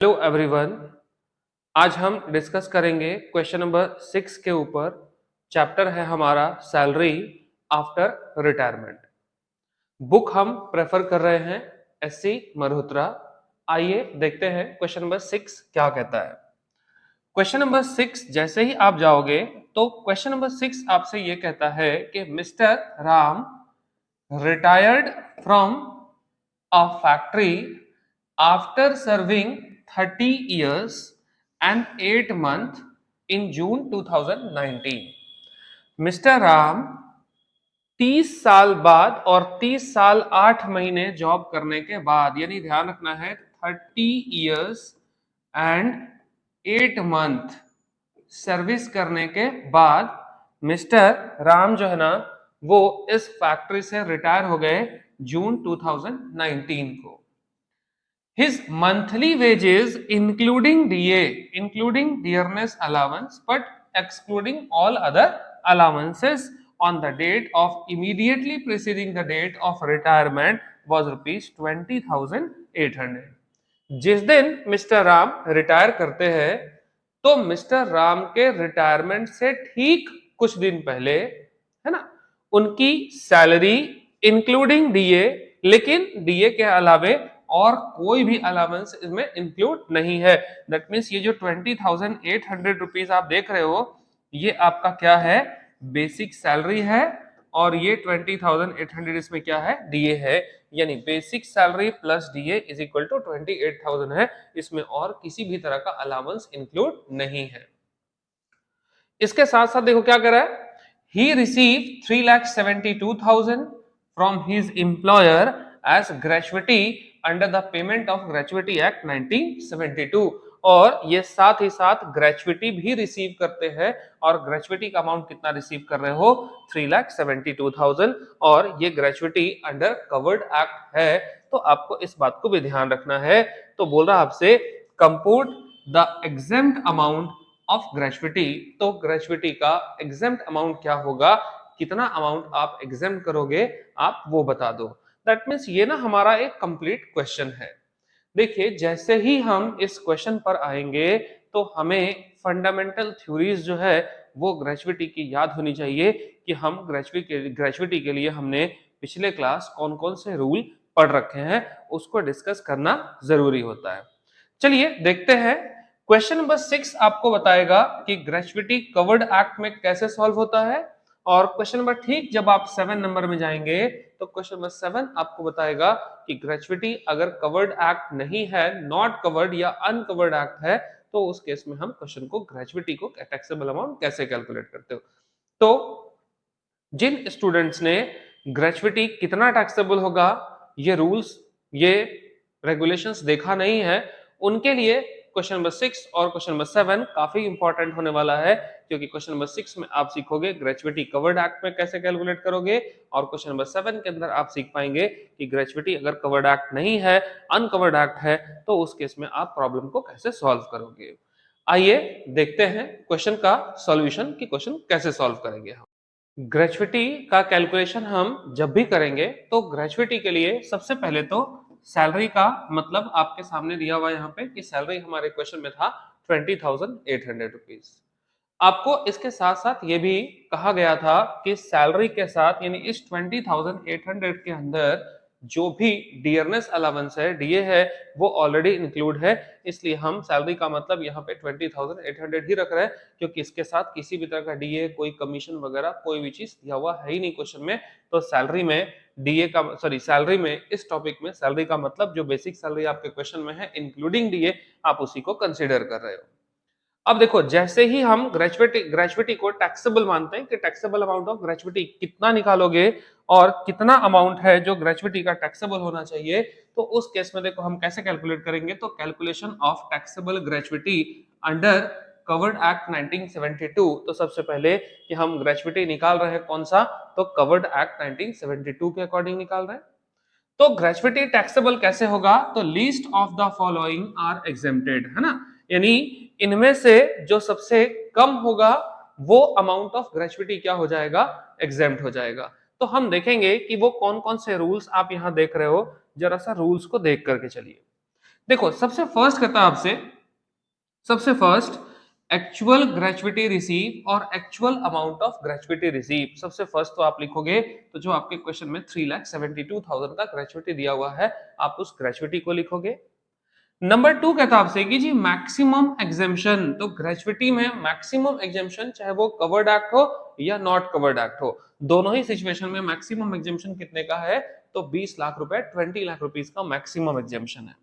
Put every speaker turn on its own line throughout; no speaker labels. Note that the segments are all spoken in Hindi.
Hello everyone. आज हम डिस्कस करेंगे क्वेश्चन नंबर 6 के ऊपर। चैप्टर है हमारा सैलरी आफ्टर रिटायरमेंट। बुक हम प्रेफर कर रहे हैं एससी मल्होत्रा। आइए देखते हैं क्वेश्चन नंबर 6 क्या कहता है। क्वेश्चन नंबर 6 जैसे ही आप जाओगे तो क्वेश्चन नंबर 6 आपसे ये कहता है कि mister Ram retired from a factory after serving 30 years and 8 months in June 2019। Mister Ram 30 साल बाद और 30 साल 8 महीने जॉब करने के बाद, यानी ध्यान रखना है 30 years एंड 8 मंथ सर्विस करने के बाद मिस्टर राम जो है ना वो इस फैक्ट्री से रिटायर हो गए जून 2019 को। His monthly wages including DA, including dearness allowance, but excluding all other allowances on the date of immediately preceding the date of retirement was rupees 20,800। जिस दिन मिस्टर राम रिटायर करते हैं तो मिस्टर राम के रिटायरमेंट से ठीक कुछ दिन पहले, है ना, उनकी सैलरी इंक्लूडिंग डीए, लेकिन डीए के अलावे और कोई भी अलावेंस इसमें इंक्लूड नहीं है। दैट मीन्स ये जो 20,800 रुपीज आप देख रहे हो ये आपका क्या है, बेसिक सैलरी है, और ये 20,800 इसमें क्या है, डीए है। यानी basic salary plus DA is equal to 28,000 है। इसमें और किसी भी तरह का अलावेंस इंक्लूड नहीं है। इसके साथ साथ देखो क्या कर रहा है, he received 3,72,000 from his employer as gratuity under the payment of gratuity act 1972। और ये साथ ही साथ ग्रेचुइटी भी रिसीव करते हैं, और ग्रेचुइटी का अमाउंट कितना रिसीव कर रहे हो, 3,72,000, और ये ग्रेचुइटी अंडर कवर्ड एक्ट है। तो आपको इस बात को भी ध्यान रखना है। तो बोल रहा आपसे compute the exempt amount of gratuity. तो ग्रेचुइटी का एग्जेम्प्ट अमाउंट क्या होगा, कितना अमाउंट आप एग्जेम्प्ट करोगे, आप वो बता दो। दैट मीन्स ये ना हमारा एक कंप्लीट क्वेश्चन है। देखिए जैसे ही हम इस क्वेश्चन पर आएंगे तो हमें फंडामेंटल थ्योरीज जो है वो ग्रेचुइटी की याद होनी चाहिए कि हम ग्रेचुइटी के लिए हमने पिछले क्लास कौन कौन से रूल पढ़ रखे हैं, उसको डिस्कस करना जरूरी होता है। चलिए देखते हैं। क्वेश्चन नंबर 6 आपको बताएगा कि ग्रेचुइटी कवर्ड एक्ट में कैसे सॉल्व होता है, और क्वेश्चन नंबर ठीक जब आप 7 नंबर में जाएंगे तो क्वेश्चन नंबर 7 आपको बताएगा कि ग्रेचुइटी अगर कवर्ड एक्ट नहीं है, नॉट कवर्ड या अनकवर्ड एक्ट है, तो उस केस में हम क्वेश्चन को ग्रेचुइटी को टैक्सेबल अमाउंट कैसे कैलकुलेट करते हो। तो जिन स्टूडेंट्स ने ग्रेचुइटी कितना टैक्सेबल होगा ये रूल्स, ये रेगुलेशंस देखा नहीं है, उनके लिए क्वेश्चन नंबर 6 और क्वेश्चन नंबर 7 काफी इंपॉर्टेंट होने वाला है। क्योंकि क्वेश्चन नंबर 6 में आप सीखोगे ग्रेचुइटी कवर्ड एक्ट में कैसे कैलकुलेट करोगे, और क्वेश्चन नंबर 7 के अंदर आप सीख पाएंगे कि ग्रेचुइटी अगर कवर्ड एक्ट नहीं है, अनकवर्ड एक्ट है, तो उस केस में आप प्रॉब्लम को कैसे सॉल्व करोगे। आइए देखते हैं क्वेश्चन का सॉल्यूशन कि क्वेश्चन कैसे सॉल्व करेंगे हम। ग्रेचुइटी का कैलकुलेशन हम जब भी करेंगे तो ग्रेचुइटी के लिए सबसे पहले तो सैलरी का मतलब आपके सामने दिया हुआ है यहाँ पे कि सैलरी हमारे क्वेश्चन में था 20,800 रुपीज। आपको इसके साथ साथ ये भी कहा गया था कि सैलरी के साथ यानी इस 20,800 के अंदर जो भी डियरनेस अलावेंस है, डीए है, वो ऑलरेडी इंक्लूड है। इसलिए हम सैलरी का मतलब यहाँ पे 20,800 ही रख रहे हैं, क्योंकि इसके साथ किसी भी तरह का डीए, कोई कमीशन वगैरह कोई भी चीज दिया हुआ है ही नहीं क्वेश्चन में। तो सैलरी में डीए का सैलरी में इस टॉपिक में सैलरी का मतलब जो बेसिक सैलरी आपके क्वेश्चन में है इंक्लूडिंग डीए, आप उसी को कंसिडर कर रहे हो। अब देखो जैसे ही हम ग्रेचुइटी को टैक्सेबल मानते हैं कि टैक्सेबल अमाउंट ऑफ ग्रेचुइटी कितना निकालोगे और कितना अमाउंट है जो ग्रेचुइटी का टैक्सेबल होना चाहिए, तो उस केस में देखो हम कैसे कैलकुलेट करेंगे। तो calculation of taxable gratuity under covered act 1972। तो सबसे पहले कि हम ग्रेचुइटी निकाल रहे हैं कौन सा, तो कवर्ड एक्ट 1972 के अकॉर्डिंग निकाल रहे हैं। तो ग्रेचुइटी टैक्सेबल कैसे होगा, तो least of the following are exempted, है ना, यानी इनमें से जो सबसे कम होगा वो अमाउंट ऑफ ग्रेचुइटी क्या हो जाएगा, एग्जेम्प्ट हो जाएगा। तो हम देखेंगे कि वो कौन कौन से रूल्स आप यहां देख रहे हो, जरा सा रूल्स को देख करके चलिए। देखो सबसे फर्स्ट कहता है आपसे, सबसे फर्स्ट एक्चुअल ग्रेचुइटी रिसीव और actual amount of gratuity receive. सबसे फर्स्ट तो आप लिखोगे, तो जो आपके क्वेश्चन में 3,72,000 का ग्रेचुइटी दिया हुआ है, आप उस ग्रेचुइटी को लिखोगे। नंबर 2 कहता है आपसे कि जी मैक्सिमम एग्जेम्पशन, तो ग्रेचुइटी में मैक्सिमम एग्जेम्पशन चाहे वो कवर्ड एक्ट हो या नॉट कवर्ड एक्ट हो, दोनों ही सिचुएशन में मैक्सिमम एग्जेम्पशन कितने का है, तो 20 लाख रुपए, 20 लाख रुपीस का मैक्सिमम एग्जेम्पशन है।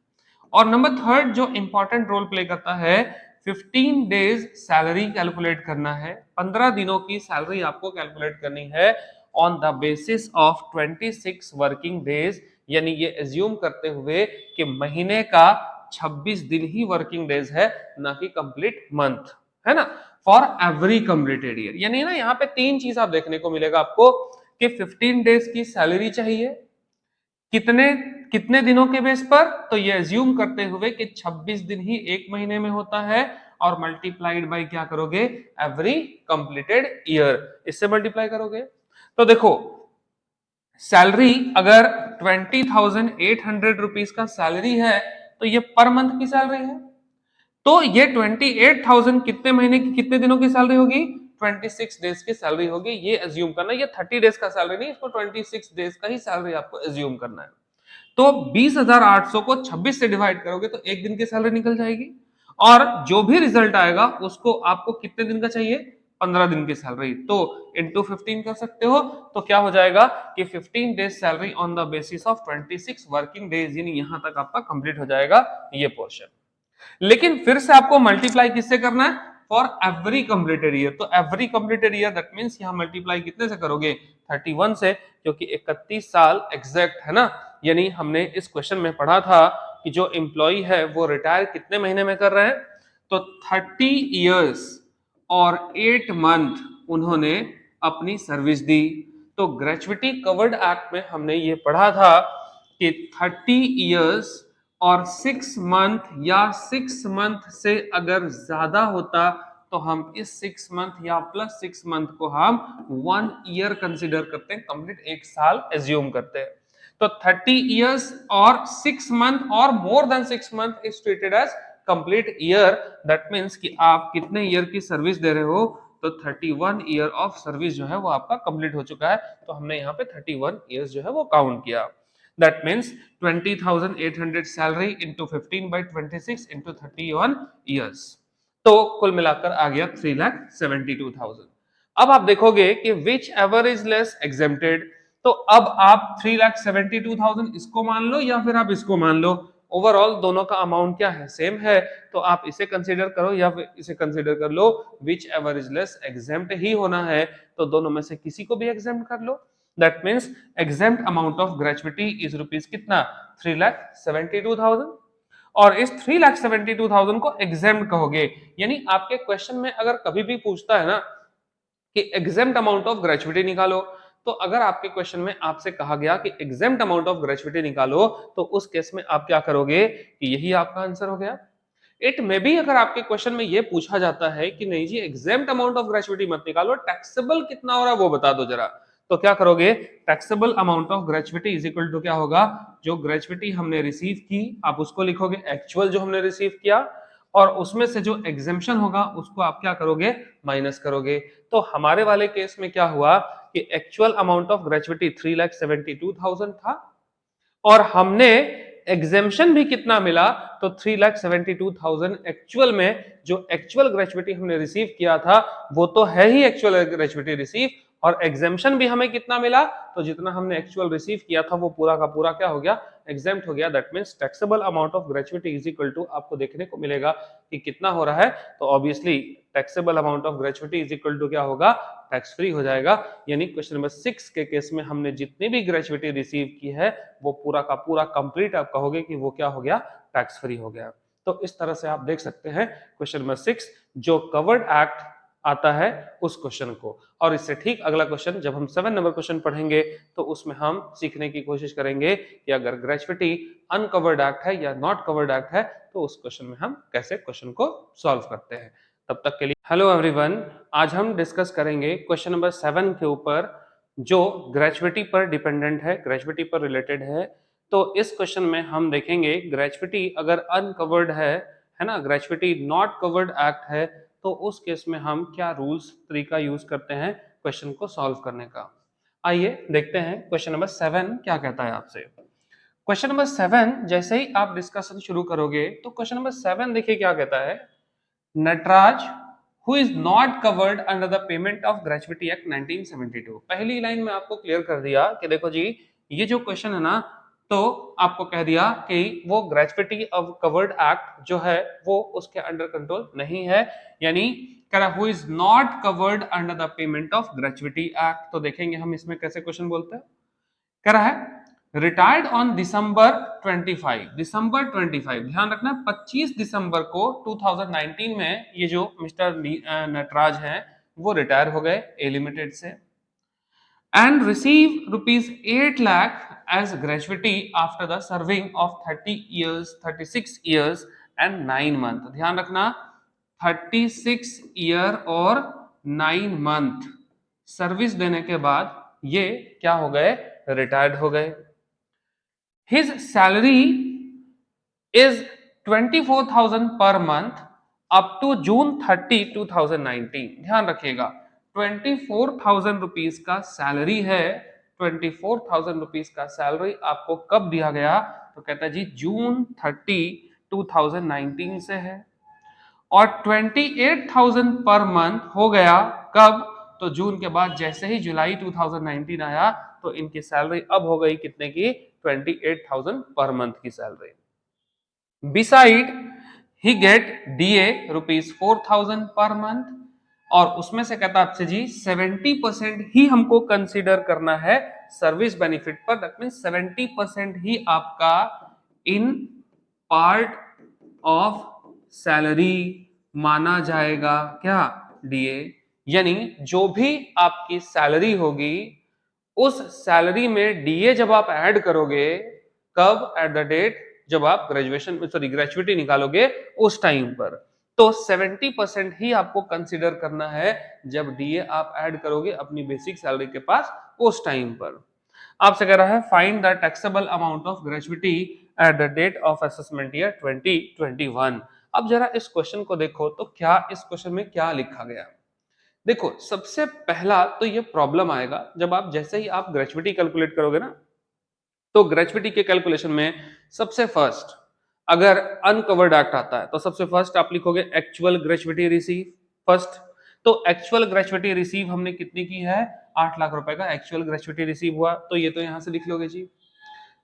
और नंबर थर्ड जो इंपॉर्टेंट रोल प्ले करता है, 15 डेज सैलरी कैलकुलेट करना है, 15 दिनों की सैलरी आपको कैलकुलेट करनी है on the basis of 26 working days, यानी ये एज्यूम करते हुए कि महीने का 26 दिन ही वर्किंग डेज है, ना कि कंप्लीट मंथ, है ना, फॉर एवरी कंप्लीटेड ईयर। यानी ना यहाँ पे तीन चीज आप देखने को मिलेगा आपको कि 15 डेज की सैलरी चाहिए, कितने कितने दिनों के बेस पर, तो ये एज्यूम करते हुए कि 26 दिन ही एक महीने में होता है, और मल्टीप्लाइड बाय क्या करोगे, एवरी कंप्लीटेड ईयर, इससे मल्टीप्लाई करोगे। तो देखो सैलरी अगर 20,800 रुपीज का सैलरी है, तो ये पर मंथ की सैलरी है, तो ये 28,000 कितने महीने की, कितने दिनों की सैलरी होगी, 26 डेज की सैलरी होगी। ये एज्यूम करना, ये 30 डेज का सैलरी नहीं, इसको 26 डेज का ही सैलरी आपको एज्यूम करना है। तो 20,800 को 26 से डिवाइड करोगे तो एक दिन की सैलरी निकल जाएगी, और जो भी रिजल्ट आएगा उसको आपको कितने दिन का चाहिए, 15 दिन की सैलरी, तो इंटू 15 कर सकते हो, तो क्या हो जाएगा कि 15 days salary on the basis of 26 working days, यानी यहां तक आपका कंप्लीट हो जाएगा ये पोर्शन। लेकिन फिर से आपको मल्टीप्लाई किससे करना है, फॉर एवरी कंप्लीटेड ईयर, तो every completed year that means यहां मल्टीप्लाई कितने से करोगे, 31 से, क्योंकि 31 साल एग्जैक्ट है ना। यानी हमने इस क्वेश्चन में पढ़ा था कि जो एम्प्लॉय है वो रिटायर कितने महीने में कर रहे हैं, तो 30 इयर्स और 8 मंथ उन्होंने अपनी सर्विस दी। तो ग्रेचुइटी कवर्ड एक्ट में हमने ये पढ़ा था कि 30 इयर्स और 6 मंथ या 6 मंथ से अगर ज्यादा होता, तो हम इस 6 मंथ या प्लस 6 मंथ को हम 1 ईयर कंसिडर करते हैं, कंप्लीट एक साल एज्यूम करते हैं। तो 30 इयर्स और 6 मंथ और more than 6 month is treated as complete year, that means कि आप कितने ईयर की सर्विस दे रहे हो, तो 31 ईयर ऑफ सर्विस जो है वो आपका कंप्लीट हो चुका है, तो हमने यहाँ पे 31 इयर्स जो है वो काउंट किया। That means 20,800 salary into 15 by 26 into 31 years, तो कुल मिलाकर आ गया 3,72,000। अब आप देखोगे कि which ever is less exempted, तो अब आप 3,72,000 इसको मान लो या फिर आप इसको मान लो, ओवरऑल दोनों का अमाउंट क्या है, सेम है, तो आप इसे कंसीडर करो या फिर इसे कंसीडर कर लो, whichever is less exempt ही होना है, तो दोनों में से किसी को भी एग्जेम्प्ट कर लो। That means exempt amount of gratuity is rupees कितना, 3,72,000, और इस 3,72,000 को एग्जेम्प्ट कहोगे, यानी आपके क्वेश्चन में अगर कभी भी पूछता है ना कि एग्जेम्प्ट अमाउंट ऑफ ग्रेचुइटी निकालो, तो अगर आपके क्वेश्चन में आपसे कहा गया कि एग्जेम्प्ट अमाउंट ऑफ ग्रेचुइटी निकालो, तो उस केस में आप क्या करोगे कि यही आपका आंसर हो गया। इट में भी अगर आपके क्वेश्चन में यह पूछा जाता है कि नहीं जी एग्जेम्प्ट अमाउंट ऑफ ग्रेचुइटी मत निकालो, टैक्सेबल कितना हो रहा है वो बता दो जरा, तो क्या करोगे, taxable amount of gratuity is equal to क्या होगा, जो ग्रेचुइटी हमने रिसीव की आप उसको लिखोगे, एक्चुअल जो हमने रिसीव किया, और उसमें से जो एग्जेम्पशन होगा उसको आप क्या करोगे, माइनस करोगे। तो हमारे वाले केस में क्या हुआ कि एक्चुअल अमाउंट ऑफ ग्रेचुइटी 3,72,000 था, और हमने एग्जेम्पशन भी कितना मिला, तो 3,72,000 एक्चुअल में, जो एक्चुअल ग्रेचुइटी हमने रिसीव किया था वो तो है ही एक्चुअल ग्रेचुइटी रिसीव, और एग्जेम्पशन भी हमें कितना मिला, तो जितना हमने एक्चुअल रिसीव किया था वो पूरा का पूरा क्या हो गया, एग्जेम्प्ट हो गया। That means taxable amount of gratuity is equal to, आपको देखने को मिलेगा कि कितना हो रहा है, तो obviously taxable amount of gratuity is equal to क्या होगा, टैक्स फ्री हो जाएगा। यानी क्वेश्चन नंबर 6 के केस में हमने जितनी भी ग्रेचुइटी रिसीव की है वो पूरा का पूरा कंप्लीट आप कहोगे कि वो क्या हो गया, टैक्स फ्री हो गया। तो इस तरह से आप देख सकते हैं क्वेश्चन नंबर 6 जो कवर्ड एक्ट आता है उस क्वेश्चन को। और इससे ठीक अगला क्वेश्चन जब हम 7 नंबर क्वेश्चन पढ़ेंगे तो उसमें हम सीखने की कोशिश करेंगे कि अगर ग्रेचुइटी अनकवर्ड एक्ट है या नॉट कवर्ड एक्ट है, तो उस क्वेश्चन में हम कैसे क्वेश्चन को सॉल्व करते हैं। तब तक के लिए हेलो एवरीवन, आज हम डिस्कस करेंगे क्वेश्चन नंबर 7 के ऊपर जो ग्रेचुइटी पर डिपेंडेंट है, ग्रेचुइटी पर रिलेटेड है। तो इस क्वेश्चन में हम देखेंगे ग्रेचुइटी अगर अनकवर्ड है ना, ग्रेचुइटी नॉट कवर्ड एक्ट है, तो उस केस में हम क्या रूल्स तरीका यूज करते हैं क्वेश्चन को सॉल्व करने का। आइए देखते हैं क्वेश्चन नंबर 7 क्या कहता है आपसे। क्वेश्चन नंबर 7 जैसे ही आप डिस्कशन शुरू करोगे तो क्वेश्चन नंबर 7 देखिए क्या कहता है, Nataraj who is not covered under the payment of gratuity act 1972। पहली लाइन में आपको क्लियर कर दिया कि देखो जी ये जो क्वेश्चन है ना, तो आपको कह दिया कि वो ग्रेचुइटी ऑफ कवर्ड एक्ट जो है वो उसके अंडर कंट्रोल नहीं है, यानी कह रहा who is not covered under the payment of gratuity act. तो देखेंगे हम इसमें कैसे क्वेश्चन बोलते हैं। कह रहा है रिटायर्ड ऑन दिसंबर 25, दिसंबर 25 ध्यान रखना 25 दिसंबर को 2019 में ये जो मिस्टर नटराज हैं वो रिटायर हो गए ए लिमिटेड से, and receive rupees 8 lakh as gratuity after the serving of 30 years 36 years and 9 month। ध्यान रखना 36 ईयर और 9 मंथ सर्विस देने के बाद ये क्या हो गए, रिटायर्ड हो गए। His salary is 24,000 per month up to June 30, 2019। ध्यान रखिएगा 24,000 रुपीज का सैलरी है, 24,000 रुपीज का सैलरी आपको कब दिया गया, तो कहता है जी जून 30, 2019 से है, और 28,000 पर मंथ हो गया कब, तो जून के बाद जैसे ही जुलाई 2019 आया तो इनकी सैलरी अब हो गई कितने की, 28,000 पर मंथ की सैलरी। बिसाइड ही get DA rupees 4,000 per month, और उसमें से कहता आपसे जी 70% ही हमको कंसीडर करना है सर्विस बेनिफिट पर, दैट मींस 70% ही आपका इन पार्ट ऑफ सैलरी माना जाएगा क्या, डीए। यानी जो भी आपकी सैलरी होगी उस सैलरी में डीए जब आप ऐड करोगे, कब, एट द डेट जब आप ग्रेजुएटी निकालोगे उस टाइम पर, तो 70% ही आपको कंसीडर करना है जब डीए आप ऐड करोगे अपनी बेसिक सैलरी के पास उस टाइम पर। आपसे कह रहा है find the taxable amount of gratuity at the date of assessment year 2021। अब जरा इस क्वेश्चन को देखो तो क्या इस क्वेश्चन में क्या लिखा गया। देखो सबसे पहला तो ये प्रॉब्लम आएगा जब आप जैसे ही आप ग्रेजुइटी कैलकुलेट करोगे ना, तो ग्रेजुइटी के कैलकुलेशन में सबसे फर्स्ट अगर अनकवर्ड एक्ट आता है तो सबसे फर्स्ट आप लिखोगे एक्चुअल ग्रेजुइटी रिसीव फर्स्ट। तो एक्चुअल ग्रेजुइटी रिसीव हमने कितनी की है, 8 लाख रुपए का एक्चुअल ग्रेजुइटी रिसीव हुआ, तो ये तो यहां से लिख लोगे जी।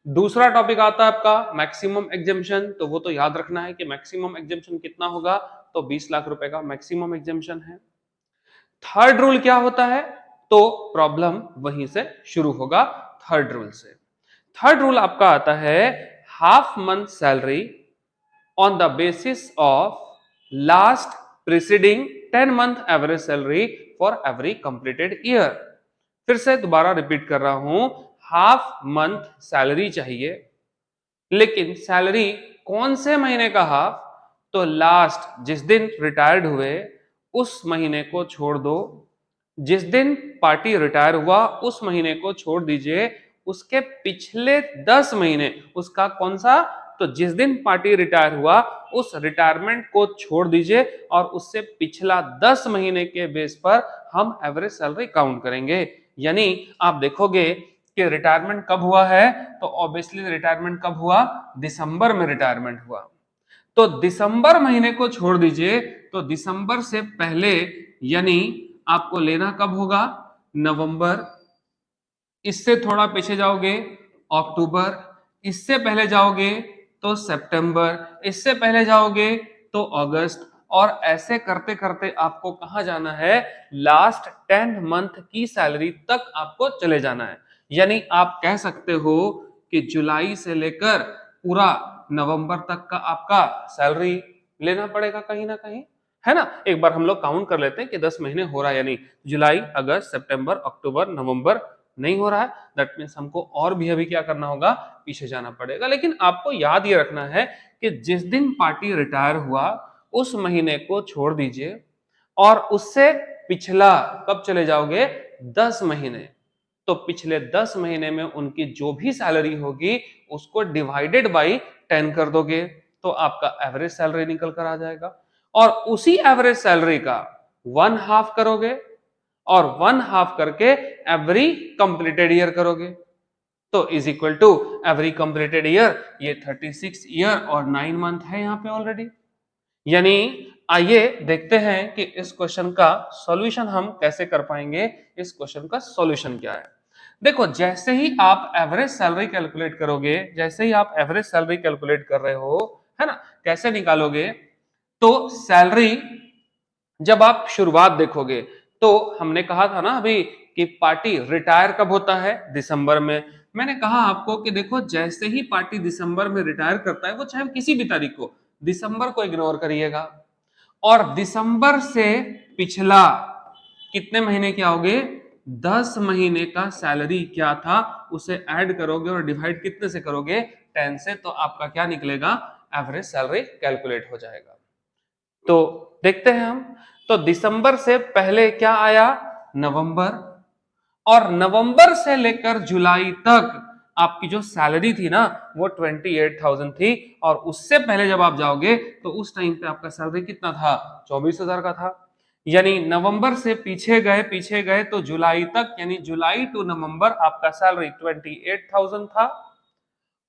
दूसरा टॉपिक आता है आपका मैक्सिमम एग्जेम्पशन, तो वो तो याद रखना है कि मैक्सिमम एग्जेम्पशन कितना होगा, तो 20 लाख रुपए का मैक्सिमम एग्जेम्पशन है। थर्ड रूल क्या होता है, तो प्रॉब्लम वहीं से शुरू होगा थर्ड रूल से। थर्ड रूल आपका आता है half month salary on the basis of last preceding 10 month average salary for every completed year. फिर से दोबारा रिपीट कर रहा हूं, हाफ मंथ सैलरी चाहिए, लेकिन सैलरी कौन से महीने का हाफ, तो लास्ट जिस दिन रिटायर्ड हुए उस महीने को छोड़ दो, जिस दिन पार्टी रिटायर हुआ उस महीने को छोड़ दीजिए, उसके पिछले 10 महीने उसका कौन सा, तो जिस दिन पार्टी रिटायर हुआ उस रिटायरमेंट को छोड़ दीजिए और उससे पिछला 10 महीने के बेस पर हम एवरेज सैलरी काउंट करेंगे। यानी आप देखोगे कि रिटायरमेंट कब हुआ है, तो ऑब्वियसली रिटायरमेंट कब हुआ, दिसंबर में रिटायरमेंट हुआ, तो दिसंबर महीने को छोड़ दीजिए, तो दिसंबर से पहले यानी आपको लेना कब होगा, नवंबर, इससे थोड़ा पीछे जाओगे अक्टूबर, इससे पहले जाओगे तो सितंबर, इससे पहले जाओगे तो अगस्त, और ऐसे करते करते आपको कहां जाना है, लास्ट 10 मंथ की सैलरी तक आपको चले जाना है। यानी आप कह सकते हो कि जुलाई से लेकर पूरा नवंबर तक का आपका सैलरी लेना पड़ेगा कहीं ना कहीं, है ना। एक बार हम लोग काउंट कर लेते हैं कि 10 महीने हो रहा है, यानी जुलाई, अगस्त, सितंबर, अक्टूबर, नवंबर नहीं हो रहा है, दैट मीन्स हमको और भी अभी क्या करना होगा, पीछे जाना पड़ेगा। लेकिन आपको याद ये रखना है कि जिस दिन पार्टी रिटायर हुआ उस महीने को छोड़ दीजिए और उससे पिछला कब चले जाओगे, 10 महीने, तो पिछले 10 महीने में उनकी जो भी सैलरी होगी उसको डिवाइडेड बाई 10 कर दोगे तो आपका एवरेज सैलरी निकल कर आ जाएगा। और उसी एवरेज सैलरी का 1/2 करोगे और 1/2 करके एवरी कंप्लीटेड ईयर करोगे तो is equal to every completed year, ये 36 ईयर और 9 मंथ है यहाँ पे ऑलरेडी। यानी आइए देखते हैं कि इस क्वेश्चन का सॉल्यूशन हम कैसे कर पाएंगे। इस क्वेश्चन का सॉल्यूशन क्या है? देखो, जैसे ही आप एवरेज सैलरी कैलकुलेट करोगे, जैसे ही आप एवरेज सैलरी कैलकुलेट कर रहे हो, है ना, कैसे निकालोगे? तो सैलरी जब आप शुरुआत देखोगे तो हमने कहा था ना अभी कि पार्टी रिटायर कब होता है? दिसंबर में। मैंने कहा आपको कि देखो, जैसे ही पार्टी दिसंबर में रिटायर करता है, वो चाहे किसी भी तारीख को, दिसंबर को इग्नोर करिएगा और दिसंबर से पिछला कितने महीने क्या होगे, 10 महीने का सैलरी क्या था उसे ऐड करोगे और डिवाइड कितने से करोगे? 10 से। तो आपका क्या निकलेगा? एवरेज सैलरी कैलकुलेट हो जाएगा। तो देखते हैं हम। तो दिसंबर से पहले क्या आया? नवंबर। और नवंबर से लेकर जुलाई तक आपकी जो सैलरी थी ना वो 28,000 थी। और उससे पहले जब आप जाओगे तो उस टाइम पे आपका सैलरी कितना था? 24,000 का था। यानी नवंबर से पीछे गए तो जुलाई तक, यानी जुलाई टू नवंबर आपका सैलरी 28,000 था।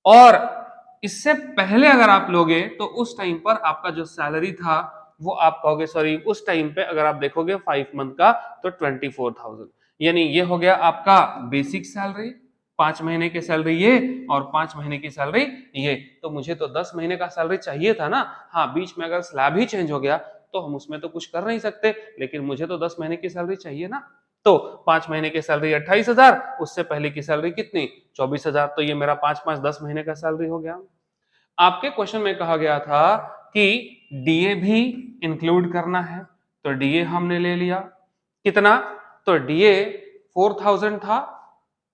और इससे पहले अगर आप लोगे तो उस टाइम पर आपका जो सैलरी था वो आप कहोगे, सॉरी, उस टाइम पे अगर आप देखोगे 5 मंथ का तो 24,000। यानी ये हो गया आपका बेसिक सैलरी, 5 महीने की सैलरी ये और 5 महीने की सैलरी ये। तो मुझे तो 10 महीने का सैलरी चाहिए था ना। हाँ, बीच में अगर स्लैब ही चेंज हो गया तो हम उसमें तो कुछ कर नहीं सकते, लेकिन मुझे तो 10 महीने की सैलरी चाहिए ना। तो 5 महीने की सैलरी 28,000, उससे पहले की सैलरी कितनी? 24,000। तो ये मेरा 5 10 महीने का सैलरी हो गया। आपके क्वेश्चन में कहा गया था कि डीए भी इंक्लूड करना है, तो डीए हमने ले लिया। कितना? तो डीए 4,000 था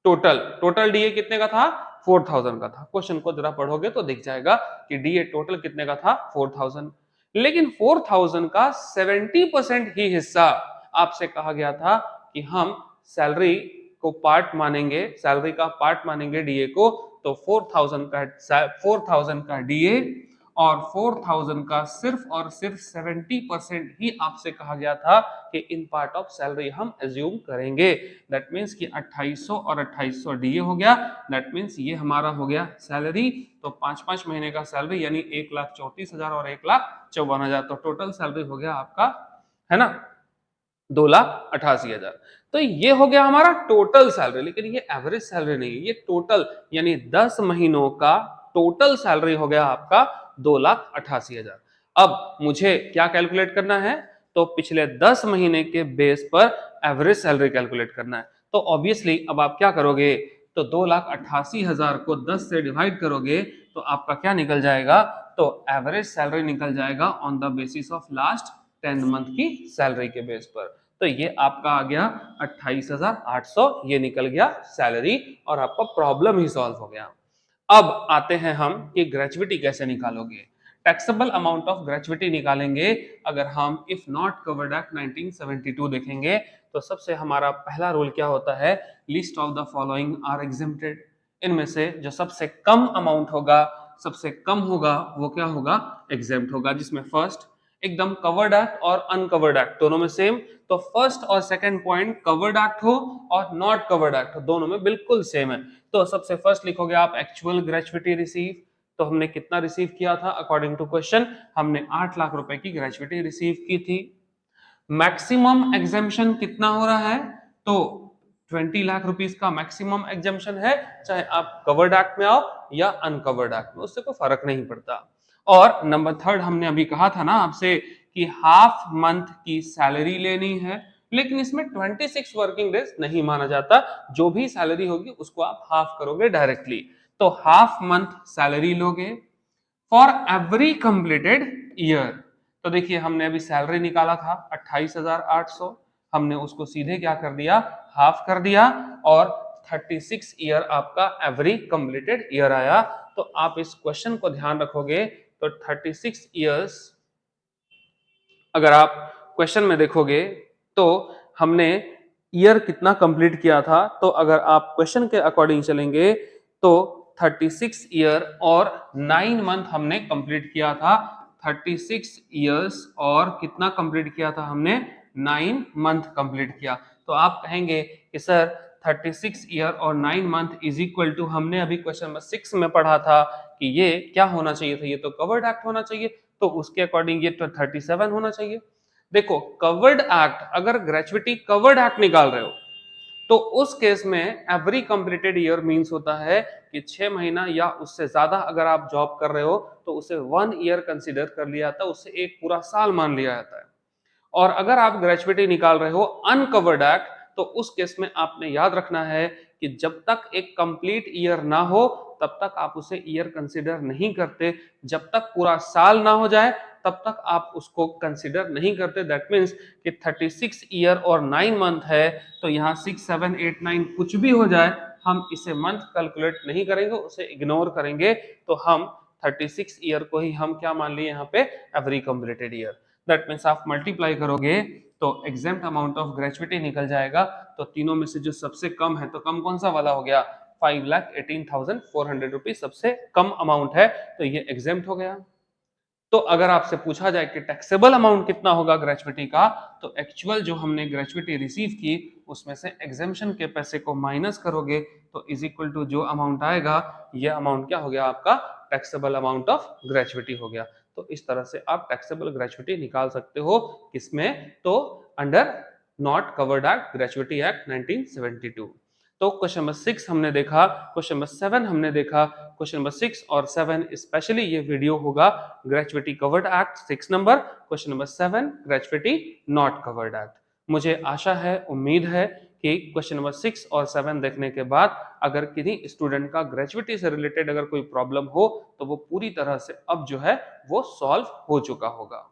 टोटल डीए कितने का था? 4,000 का था। क्वेश्चन को जरा पढ़ोगे तो दिख जाएगा कि डीए टोटल कितने का था? 4,000। लेकिन 4,000 का 70% ही हिस्सा आपसे कहा गया था कि हम सैलरी को पार्ट मानेंगे, सैलरी का पार्ट मानेंगे डीए को। तो 4,000 का डीए और 4,000 का सिर्फ और सिर्फ 70% ही आपसे कहा गया था कि इन पार्ट ऑफ सैलरी हम एज्यूम करेंगे। दैट मीन्स कि 2800 और 2800 डीए हो गया। दैट मीन्स ये हमारा हो गया सैलरी। तो 5 महीने का सैलरी यानी 1,34,000 और 1,54,000, तो टोटल सैलरी हो गया आपका, है ना, 2,88,000। तो ये हो गया हमारा टोटल सैलरी। लेकिन ये एवरेज सैलरी नहीं है, ये टोटल, यानी 10 महीनों का टोटल सैलरी हो गया आपका 2,88,000। अब मुझे क्या कैलकुलेट करना है? तो पिछले 10 महीने के बेस पर एवरेज सैलरी कैलकुलेट करना है। तो ऑब्वियसली अब आप क्या करोगे? तो 2,88,000 को 10 से डिवाइड करोगे तो आपका क्या निकल जाएगा? तो एवरेज सैलरी निकल जाएगा on the basis of last 10 month की सैलरी के बेस पर। तो ये आपका आ गया 28,800, ये निकल गया सैलरी और आपका प्रॉब्लम ही सॉल्व हो गया। अब आते हैं हम कि ग्रेचुइटी कैसे निकालोगे। टैक्सेबल अमाउंट ऑफ ग्रेचुइटी निकालेंगे अगर हम इफ नॉट कवर्ड एक्ट 1972 देखेंगे तो सबसे हमारा पहला रूल क्या होता है? List of the following are exempted. इनमें से जो सबसे कम अमाउंट होगा, सबसे कम होगा, वो क्या होगा? एग्जेम्प्ट होगा। जिसमें फर्स्ट एकदम कवर्ड एक्ट और अनकवर्ड एक्ट दोनों में सेम। तो फर्स्ट और सेकंड पॉइंट कवर्ड एक्ट हो और नॉट कवर्ड एक्ट हो, दोनों में बिल्कुल सेम है। तो सबसे फर्स्ट लिखोगे आप एक्चुअल ग्रेचुइटी रिसीव। तो हमने कितना रिसीव किया था? अकॉर्डिंग टू क्वेश्चन हमने 8 लाख रुपए की ग्रेचुइटी रिसीव की थी। मैक्सिमम एग्जेम्पशन कितना हो रहा है? तो 20 लाख रुपीस का मैक्सिमम एग्जेम्पशन है, चाहे आप कवर्ड एक्ट में आओ या अनकवर्ड एक्ट में, उससे कोई फर्क नहीं पड़ता। और नंबर थर्ड हमने अभी कहा था ना आपसे कि हाफ मंथ की सैलरी लेनी है, लेकिन इसमें 26 वर्किंग डेज नहीं माना जाता। जो भी सैलरी होगी उसको आप हाफ करोगे डायरेक्टली। तो हाफ मंथ सैलरी लोगे फॉर एवरी कंप्लीटेड ईयर। तो देखिए, हमने अभी सैलरी निकाला था 28,800, हमने उसको सीधे क्या कर दिया? हाफ कर दिया। और 36 ईयर आपका एवरी कंप्लीटेड ईयर आया। तो आप इस क्वेश्चन को ध्यान रखोगे तो 36 ईयर्स अगर आप क्वेश्चन में देखोगे तो हमने ईयर कितना कंप्लीट किया था। तो अगर आप क्वेश्चन के अकॉर्डिंग चलेंगे तो 36 ईयर और 9 मंथ हमने कंप्लीट किया था। 36 ईयर्स और कितना कंप्लीट किया था हमने? 9 मंथ कंप्लीट किया। तो आप कहेंगे कि सर 36 ईयर और 9 मंथ इज इक्वल टू, हमने अभी क्वेश्चन नंबर 6 में पढ़ा था कि ये क्या होना चाहिए था, ये तो कवर्ड एक्ट होना चाहिए, तो उसके अकॉर्डिंग ये तो 37 होना चाहिए। देखो कवर्ड एक्ट, अगर ग्रेचुइटी कवर्ड एक्ट निकाल रहे हो तो उस केस में एवरी कंप्लीटेड ईयर मींस होता है कि 6 महीना या उससे ज्यादा अगर आप जॉब कर रहे हो तो उसे 1 ईयर कंसीडर कर लिया जाता है, उससे एक पूरा साल मान लिया जाता है। और अगर आप ग्रेचुइटी निकाल रहे हो अनकवर्ड एक्ट, तो उस केस में आपने याद रखना है कि जब तक एक कंप्लीट ईयर ना हो तब तक आप उसे ईयर कंसीडर नहीं करते, जब तक पूरा साल ना हो जाए तब तक आप उसको कंसीडर नहीं करते। दैट मीन्स कि 36 ईयर और 9 मंथ है, तो यहाँ 6, 7, 8, 9 कुछ भी हो जाए हम इसे मंथ कैलकुलेट नहीं करेंगे, उसे इग्नोर करेंगे। तो हम 36 ईयर को ही हम क्या मान लिए यहाँ पे? Every completed year. That means आप मल्टीप्लाई करोगे तो एग्जेम्प्ट अमाउंट ऑफ ग्रेचुइटी निकल जाएगा। तो तीनों में से जो सबसे कम है, तो कम कौन सा वाला हो गया? 5,18,400 रुपीज सबसे कम अमाउंट है, तो ये एग्जेम्प्ट हो गया। तो अगर आपसे पूछा जाए कि टैक्सेबल अमाउंट कितना होगा ग्रेचुइटी का, तो एक्चुअल जो हमने ग्रेचुइटी रिसीव की उसमें से एग्जेम्पशन के पैसे को माइनस करोगे तो इज इक्वल टू जो अमाउंट आएगा, ये अमाउंट क्या हो गया आपका? टैक्सेबल अमाउंट ऑफ ग्रेचुइटी हो गया। तो इस तरह से आप टैक्सेबल ग्रेचुइटी निकाल सकते हो। किसमें? तो under not covered act, gratuity act 1972। तो क्वेश्चन नंबर 6 हमने देखा, क्वेश्चन नंबर 7 हमने देखा। क्वेश्चन नंबर 6 और 7 स्पेशली ये वीडियो होगा gratuity covered act 6 number, question number 7 gratuity not covered act. मुझे आशा है, उम्मीद है कि क्वेश्चन नंबर 6 और 7 देखने के बाद अगर किसी स्टूडेंट का ग्रेचुइटी से रिलेटेड अगर कोई प्रॉब्लम हो तो वो पूरी तरह से अब जो है वो सॉल्व हो चुका होगा।